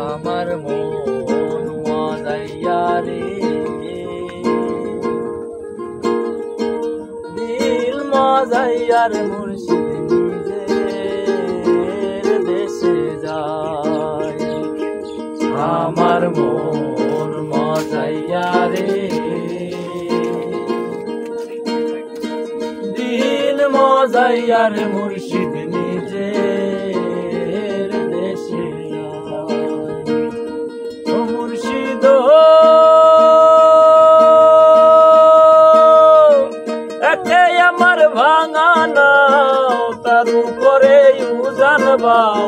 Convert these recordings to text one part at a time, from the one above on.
আমার মন মজাইয়া রে, দিল মজাইয়ার মুর্শিদ নিজের দেশে যায়। আমার মন মজাইয়া রে, দিল মজাইয়ার মুর্শিদ নিজের দেশে যায়। ও মুর্শিদ একে আমার ভাঙা নাও, তার উপরে উজান বাও,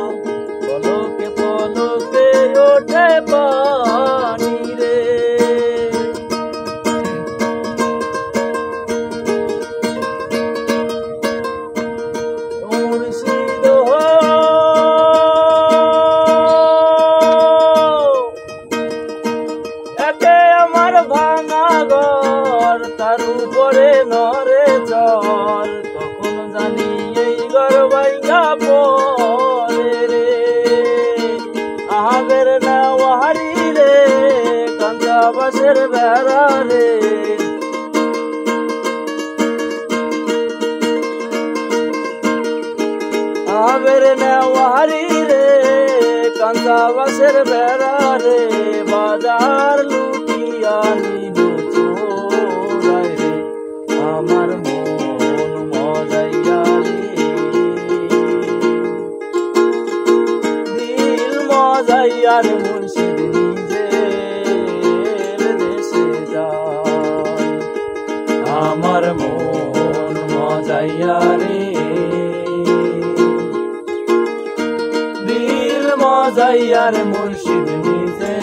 পলকে পলকে ওঠে পানি রে। মুর্শিদ একে আমার ভাঙা ঘর, তার উপরে নরে চর, তখন জানি এই ঘর ভাঙা পরে রে। আহাবের না ওহারি রে, কাঞ্চা বাসের বেড়া রে। আহাবের না ওহারি রে, কাঞ্চা বাসের বেড়া রে। বাজার লুটিয়া নিল চোরাই রে, আমার মন মজাইয়া রে, দিল মজাইয়ার মুর্শিদ নিজের দেশে যায়। আমার মন মজাইয়া রে, দিল মজাইয়ার মুর্শিদ নিজে